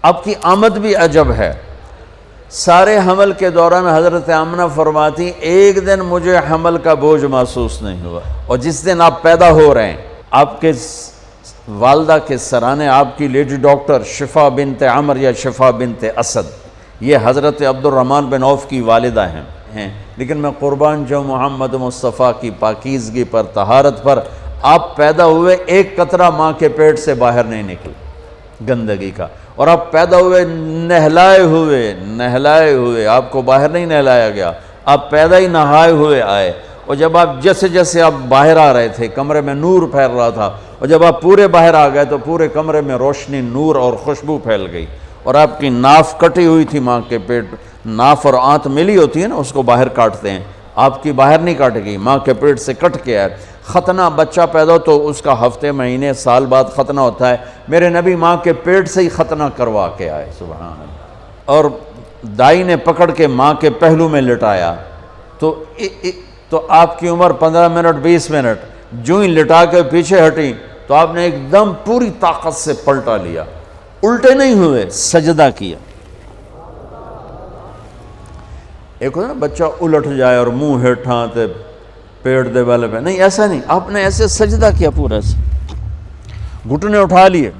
اب کی آمد بھی عجب ہے۔ سارے حمل کے دوران حضرت آمنہ فرماتی ایک دن مجھے حمل کا بوجھ محسوس نہیں ہوا، اور جس دن آپ پیدا ہو رہے ہیں آپ کے والدہ کے سرانے آپ کی لیڈی ڈاکٹر شفا بنت عمر یا شفا بنت اسد، یہ حضرت عبد الرحمن بن عوف کی والدہ ہیں، لیکن میں قربان جو محمد مصطفیٰ کی پاکیزگی پر، طہارت پر، آپ پیدا ہوئے ایک قطرہ ماں کے پیٹ سے باہر نہیں نکل گندگی کا، اور آپ پیدا ہوئے نہلائے ہوئے، آپ کو باہر نہیں نہلایا گیا، آپ پیدا ہی نہائے ہوئے آئے، اور جب آپ جیسے آپ باہر آ رہے تھے کمرے میں نور پھیل رہا تھا، اور جب آپ پورے باہر آ گئے تو پورے کمرے میں روشنی، نور اور خوشبو پھیل گئی، اور آپ کی ناف کٹی ہوئی تھی ماں کے پیٹ، ناف اور آنت ملی ہوتی ہے نا، اس کو باہر کاٹتے ہیں، آپ کی باہر نہیں کاٹ گئی، ماں کے پیٹ سے کٹ کے آئے۔ ختنہ بچہ پیدا ہو تو اس کا ہفتے مہینے سال بعد ختنہ ہوتا ہے، میرے نبی ماں کے پیٹ سے ہی ختنہ کروا کے آئے، سبحان اللہ، اور دائی نے پکڑ کے ماں کے پہلو میں لٹایا، تو آپ کی عمر 15 منٹ 20 منٹ، جو ہی لٹا کے پیچھے ہٹی تو آپ نے ایک دم پوری طاقت سے پلٹا لیا، الٹے نہیں ہوئے، سجدہ کیا۔ ایک ہوتا ہے نا بچہ الٹ جائے اور منہ ہیٹھاں تے پیٹ دے والے پہ، نہیں ایسا نہیں، آپ نے ایسے سجدہ کیا پورا سے، گھٹنے اٹھا لیے،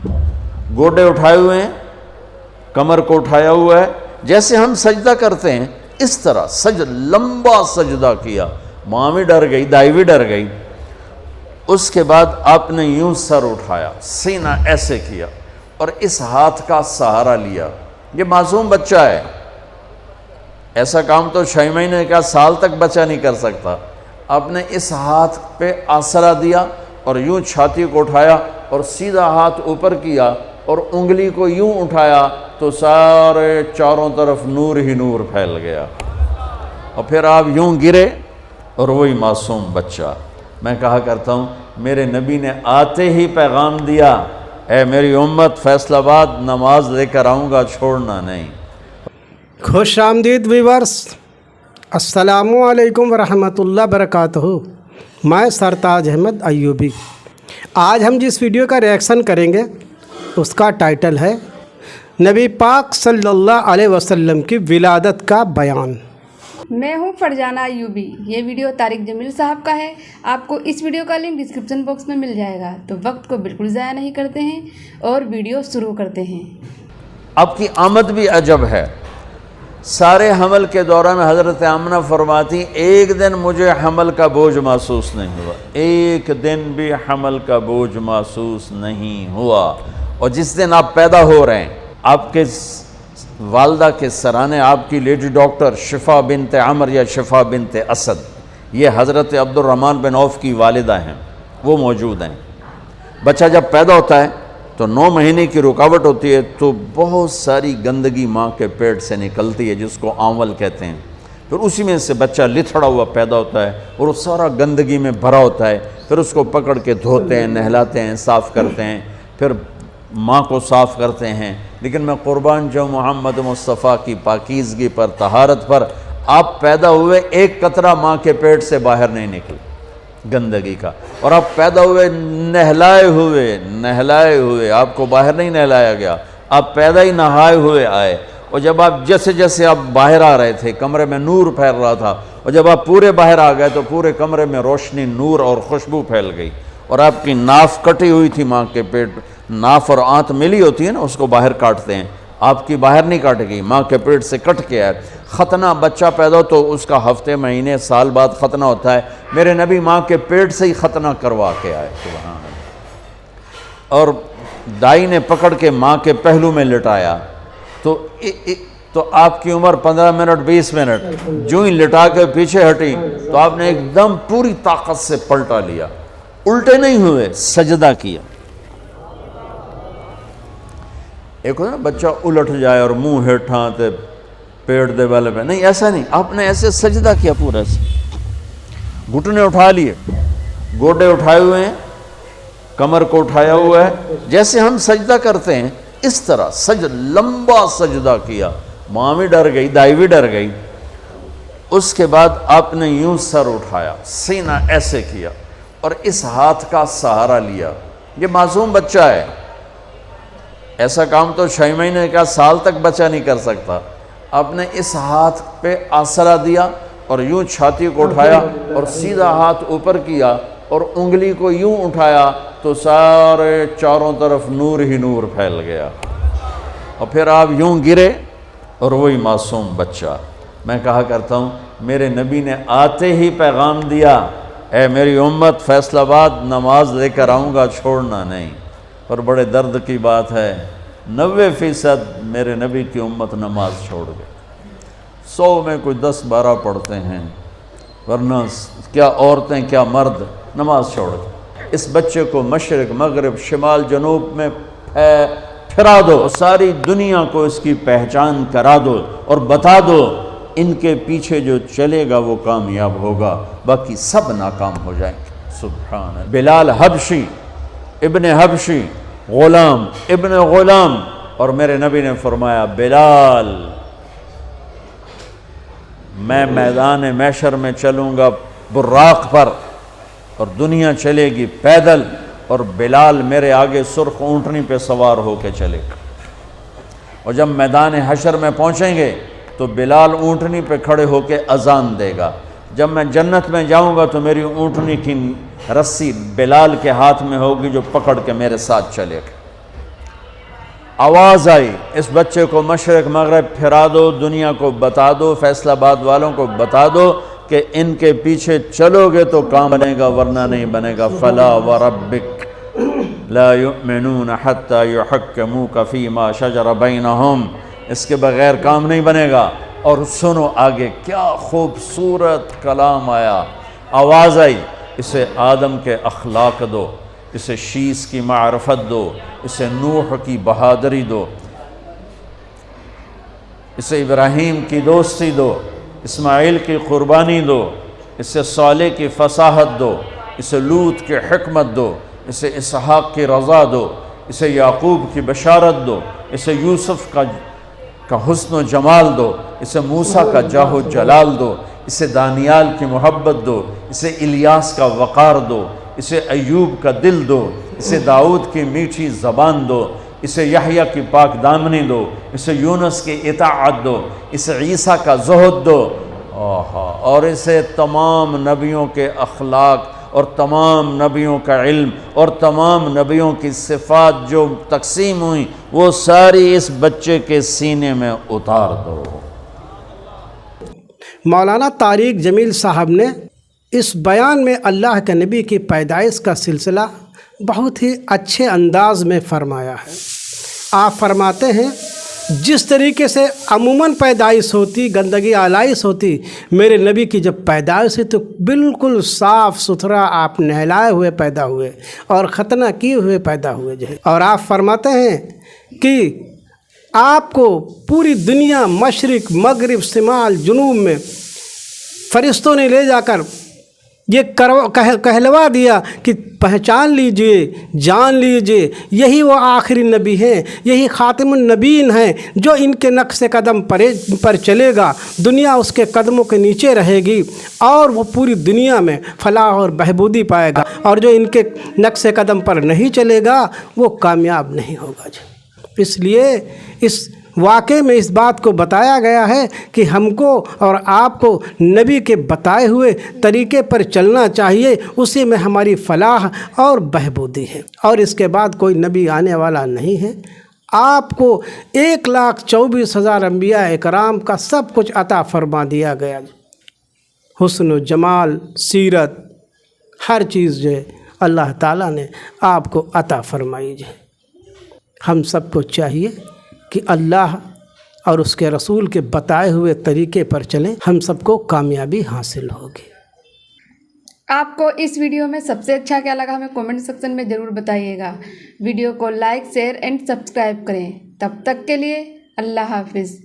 گوڈے اٹھائے ہوئے ہیں، کمر کو اٹھایا ہوا ہے، جیسے ہم سجدہ کرتے ہیں اس طرح لمبا سجدہ کیا، ماں بھی ڈر گئی، دائی بھی ڈر گئی۔ اس کے بعد آپ نے یوں سر اٹھایا، سینہ ایسے کیا، اور اس ہاتھ کا سہارا لیا، یہ معصوم بچہ ہے، ایسا کام تو 6 مہینے کا سال تک بچہ نہیں کر سکتا، آپ نے اس ہاتھ پہ آسرا دیا اور یوں چھاتی کو اٹھایا اور سیدھا ہاتھ اوپر کیا اور انگلی کو یوں اٹھایا تو سارے چاروں طرف نور ہی نور پھیل گیا، اور پھر آپ یوں گرے اور وہی معصوم بچہ۔ میں کہا کرتا ہوں میرے نبی نے آتے ہی پیغام دیا، اے میری امت فیصل آباد نماز لے کر آؤں گا، چھوڑنا نہیں۔ خوش آمدید ویورز، السلام علیکم ورحمۃ اللہ وبرکاتہ۔ میں سرتاج احمد ایوبی۔ آج ہم جس ویڈیو کا ریئیکشن کریں گے اس کا ٹائٹل ہے نبی پاک صلی اللہ علیہ وسلم کی ولادت کا بیان۔ میں ہوں فرجانہ ایوبی، یہ ویڈیو طارق جمیل صاحب کا ہے۔ آپ کو اس ویڈیو کا لنک ڈسکرپشن باکس میں مل جائے گا، تو وقت کو بالکل ضائع نہیں کرتے ہیں اور ویڈیو شروع کرتے ہیں۔ اب کی آمد بھی عجب ہے۔ سارے حمل کے دوران حضرت آمنہ فرماتی ایک دن مجھے حمل کا بوجھ محسوس نہیں ہوا، ایک دن بھی حمل کا بوجھ محسوس نہیں ہوا، اور جس دن آپ پیدا ہو رہے ہیں آپ کے والدہ کے سرانے آپ کی لیڈی ڈاکٹر شفا بنت عمر یا شفا بنت اسد، یہ حضرت عبد الرحمن بن عوف کی والدہ ہیں، وہ موجود ہیں۔ بچہ جب پیدا ہوتا ہے تو 9 مہینے کی رکاوٹ ہوتی ہے، تو بہت ساری گندگی ماں کے پیٹ سے نکلتی ہے جس کو آنول کہتے ہیں، پھر اسی میں سے بچہ لتھڑا ہوا پیدا ہوتا ہے اور وہ سارا گندگی میں بھرا ہوتا ہے، پھر اس کو پکڑ کے دھوتے ہیں، نہلاتے ہیں، صاف کرتے ہیں، پھر ماں کو صاف کرتے ہیں، لیکن میں قربان جو محمد مصطفیٰ کی پاکیزگی پر، طہارت پر، آپ پیدا ہوئے ایک قطرہ ماں کے پیٹ سے باہر نہیں نکل گندگی کا، اور آپ پیدا ہوئے نہلائے ہوئے، آپ کو باہر نہیں نہلایا گیا، آپ پیدا ہی نہائے ہوئے آئے، اور جب آپ جیسے آپ باہر آ رہے تھے کمرے میں نور پھیل رہا تھا، اور جب آپ پورے باہر آ گئے تو پورے کمرے میں روشنی، نور اور خوشبو پھیل گئی، اور آپ کی ناف کٹی ہوئی تھی ماں کے پیٹ، ناف اور آنت ملی ہوتی ہے نا، اس کو باہر کاٹتے ہیں، آپ کی باہر نہیں کاٹ گئی، ماں کے پیٹ سے کٹ کے آئے۔ ختنہ بچہ پیدا ہو تو اس کا ہفتے مہینے سال بعد ختنہ ہوتا ہے، میرے نبی ماں کے پیٹ سے ہی ختنہ کروا کے آئے، سبحان اللہ، اور دائی نے پکڑ کے ماں کے پہلو میں لٹایا، تو آپ کی عمر 15 منٹ 20 منٹ، جو ہی لٹا کے پیچھے ہٹی تو آپ نے ایک دم پوری طاقت سے پلٹا لیا، الٹے نہیں ہوئے، سجدہ کیا۔ ایک ہوتا ہے نا بچہ الٹ جائے اور منہ ہیٹھاں تے پیٹ دے والے پہ، نہیں ایسا نہیں، آپ نے ایسے سجدہ کیا پورا سے، گھٹنے اٹھا لیے، گوڈے اٹھائے ہوئے ہیں، کمر کو اٹھایا ہوا ہے، جیسے ہم سجدہ کرتے ہیں اس طرح لمبا سجدہ کیا، ماں بھی ڈر گئی، دائی بھی ڈر گئی۔ اس کے بعد آپ نے یوں سر اٹھایا، سینہ ایسے کیا، اور اس ہاتھ کا سہارا لیا، یہ معصوم بچہ ہے، ایسا کام تو 6 مہینے کا سال تک بچہ نہیں کر سکتا. آپ نے اس ہاتھ پہ آسرا دیا اور یوں چھاتی کو اٹھایا اور سیدھا ہاتھ اوپر کیا اور انگلی کو یوں اٹھایا تو سارے چاروں طرف نور ہی نور پھیل گیا. اور پھر آپ یوں گرے اور وہی معصوم بچہ. میں کہا کرتا ہوں میرے نبی نے آتے ہی پیغام دیا، اے میری امت فیصل آباد نماز لے کر آؤں گا، چھوڑنا نہیں. اور بڑے درد کی بات ہے 90% میرے نبی کی امت نماز چھوڑ گئے. 100 میں کوئی 10-12 پڑھتے ہیں، ورنہ کیا عورتیں کیا مرد نماز چھوڑ گئے. اس بچے کو مشرق مغرب شمال جنوب میں پھرا دو، ساری دنیا کو اس کی پہچان کرا دو اور بتا دو ان کے پیچھے جو چلے گا وہ کامیاب ہوگا، باقی سب ناکام ہو جائیں گے. سبحان اللہ. بلال حبشی ابن حبشی، غلام ابن غلام، اور میرے نبی نے فرمایا بلال میں میدان محشر میں چلوں گا براق پر اور دنیا چلے گی پیدل، اور بلال میرے آگے سرخ اونٹنی پہ سوار ہو کے چلے گا. اور جب میدان حشر میں پہنچیں گے تو بلال اونٹنی پہ کھڑے ہو کے اذان دے گا. جب میں جنت میں جاؤں گا تو میری اونٹنی کی رسی بلال کے ہاتھ میں ہوگی جو پکڑ کے میرے ساتھ چلے گا. آواز آئی اس بچے کو مشرق مغرب پھرا دو، دنیا کو بتا دو، فیصل آباد والوں کو بتا دو کہ ان کے پیچھے چلو گے تو کام بنے گا ورنہ نہیں بنے گا. فلا وربک لا یؤمنون حتی یحکموک فیما شجر بینہم، اس کے بغیر کام نہیں بنے گا. اور سنو آگے کیا خوبصورت کلام آیا. آواز آئی اسے آدم کے اخلاق دو، اسے شیس کی معرفت دو، اسے نوح کی بہادری دو، اسے ابراہیم کی دوستی دو، اسماعیل کی قربانی دو، اسے صالح کی فصاحت دو، اسے لوط کی حکمت دو، اسے اسحاق کی رضا دو، اسے یعقوب کی بشارت دو، اسے یوسف کا حسن و جمال دو، اسے موسیٰ کا جاہ و جلال دو، اسے دانیال کی محبت دو، اسے الیاس کا وقار دو، اسے ایوب کا دل دو، اسے داؤد کی میٹھی زبان دو، اسے یحییٰ کی پاک دامنی دو، اسے یونس کی اطاعت دو، اسے عیسیٰ کا زہد دو، اور اسے تمام نبیوں کے اخلاق اور تمام نبیوں کا علم اور تمام نبیوں کی صفات جو تقسیم ہوئیں وہ ساری اس بچے کے سینے میں اتار دو. مولانا طارق جمیل صاحب نے اس بیان میں اللہ کے نبی کی پیدائش کا سلسلہ بہت ہی اچھے انداز میں فرمایا ہے. آپ فرماتے ہیں جس طریقے سے عموماً پیدائش ہوتی، گندگی آلائش ہوتی، میرے نبی کی جب پیدائش ہوئی تو بالکل صاف ستھرا آپ نہلائے ہوئے پیدا ہوئے اور ختنہ کیے ہوئے پیدا ہوئے جو ہے. اور آپ فرماتے ہیں کہ آپ کو پوری دنیا مشرق مغرب شمال جنوب میں فرشتوں نے لے جا کر یہ کہلوا دیا کہ پہچان لیجئے، جان لیجئے یہی وہ آخری نبی ہیں، یہی خاتم النبیین ہیں جو ان کے نقش قدم پر چلے گا، دنیا اس کے قدموں کے نیچے رہے گی اور وہ پوری دنیا میں فلاح اور بہبودی پائے گا، اور جو ان کے نقش قدم پر نہیں چلے گا وہ کامیاب نہیں ہوگا. اس لیے اس واقعے میں اس بات کو بتایا گیا ہے کہ ہم کو اور آپ کو نبی کے بتائے ہوئے طریقے پر چلنا چاہیے، اسی میں ہماری فلاح اور بہبودی ہے، اور اس کے بعد کوئی نبی آنے والا نہیں ہے. آپ کو 1,24,000 انبیاء اکرام کا سب کچھ عطا فرما دیا گیا، حسن و جمال، سیرت، ہر چیز جو ہے اللہ تعالیٰ نے آپ کو عطا فرمائی ہے. ہم سب کو چاہیے کہ اللہ اور اس کے رسول کے بتائے ہوئے طریقے پر چلیں، ہم سب کو کامیابی حاصل ہوگی. آپ کو اس ویڈیو میں سب سے اچھا کیا لگا ہمیں کومنٹ سیکشن میں ضرور بتائیے گا. ویڈیو کو لائک، شیئر اینڈ سبسکرائب کریں. تب تک کے لیے اللہ حافظ.